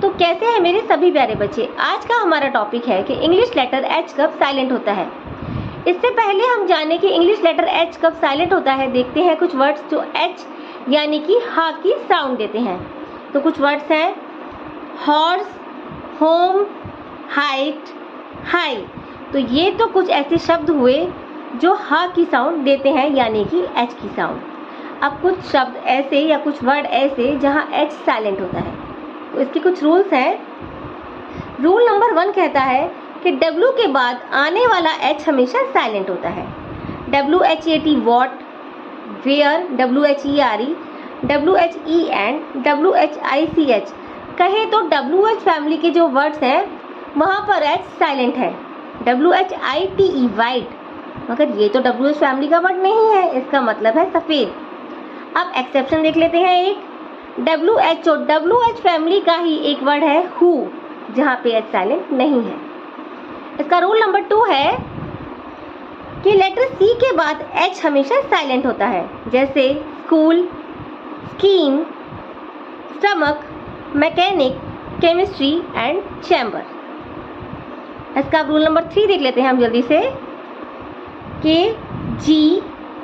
तो कैसे हैं मेरे सभी प्यारे बच्चे। आज का हमारा टॉपिक है कि इंग्लिश लेटर एच कब साइलेंट होता है। इससे पहले हम जाने कि इंग्लिश लेटर एच कब साइलेंट होता है, देखते हैं कुछ वर्ड्स जो एच यानी कि हा की साउंड देते हैं। तो कुछ वर्ड्स हैं हॉर्स, होम, हाइट, हाई। तो ये तो कुछ ऐसे शब्द हुए जो हा की साउंड देते हैं यानी कि एच की साउंड। अब कुछ शब्द ऐसे या कुछ वर्ड ऐसे जहाँ एच साइलेंट होता है, तो इसके कुछ रूल्स हैं। रूल नंबर 1 कहता है कि W के बाद आने वाला H हमेशा साइलेंट होता है। WHAT what, where, WHERE, WHEN, WHICH कहे तो WH फैमिली के जो वर्ड्स हैं वहाँ पर H साइलेंट है। WHITE वाइट, मगर ये तो WH फैमिली का वर्ड नहीं है, इसका मतलब है सफ़ेद। अब एक्सेप्शन देख लेते हैं। एक WHO WH फैमिली का ही एक वर्ड है हु, जहाँ पे एच साइलेंट नहीं है। इसका रूल नंबर 2 है कि लेटर C के बाद H हमेशा साइलेंट होता है, जैसे school, scheme, stomach, mechanic, chemistry and chamber. इसका रूल नंबर 3 देख लेते हैं हम जल्दी से कि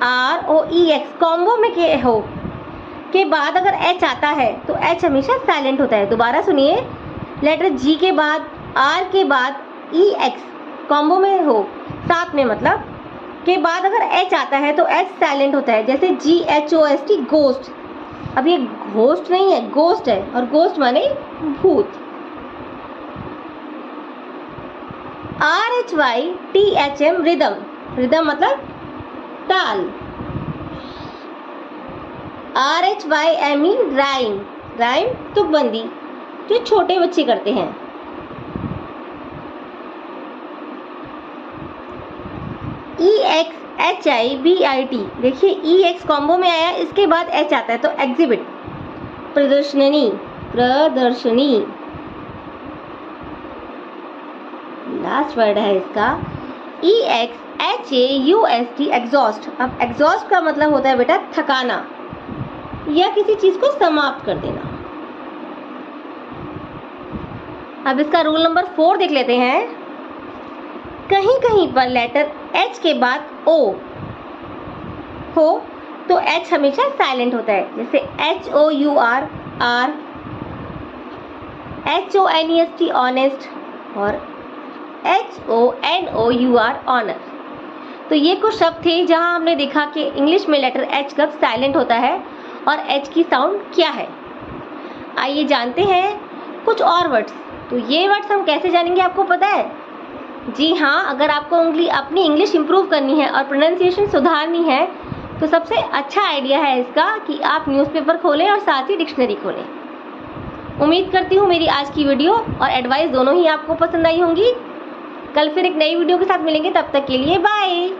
GROEX कॉम्बो में के हो के बाद अगर H आता है तो H हमेशा साइलेंट होता है। दोबारा सुनिए, लेटर G के बाद R के बाद EX कॉम्बो में हो, साथ में मतलब के बाद अगर H आता है तो H साइलेंट होता है, जैसे GHOST गोस्ट। अब ये घोस्ट नहीं है, गोस्ट है, और गोस्ट माने भूत। RHYTHM रिदम, रिदम मतलब ताल। RHYME राइम, राइम तुकबंदी जो छोटे बच्चे करते हैं। EXHIBIT, देखिए EX कॉम्बो में आया, इसके बाद H आता है तो एग्जिबिट, प्रदर्शनी, प्रदर्शनी। लास्ट वर्ड है इसका EXHAUST एग्जॉस्ट। अब एग्जॉस्ट का मतलब होता है बेटा थकाना या किसी चीज को समाप्त कर देना। अब इसका रूल नंबर 4 देख लेते हैं। कहीं कहीं पर लेटर H के बाद O हो तो H हमेशा साइलेंट होता है, जैसे HOUR आर, HONEST ऑनेस्ट और HONOUR ऑनर। तो ये कुछ शब्द थे जहां हमने देखा कि इंग्लिश में लेटर H कब साइलेंट होता है और H की साउंड क्या है। आइए जानते हैं कुछ और वर्ड्स। तो ये वर्ड्स हम कैसे जानेंगे, आपको पता है? जी हाँ, अगर आपको अपनी इंग्लिश इंप्रूव करनी है और प्रोनाउंसिएशन सुधारनी है तो सबसे अच्छा आइडिया है इसका कि आप न्यूज़पेपर खोलें और साथ ही डिक्शनरी खोलें। उम्मीद करती हूँ मेरी आज की वीडियो और एडवाइस दोनों ही आपको पसंद आई होंगी। कल फिर एक नई वीडियो के साथ मिलेंगे, तब तक के लिए बाय।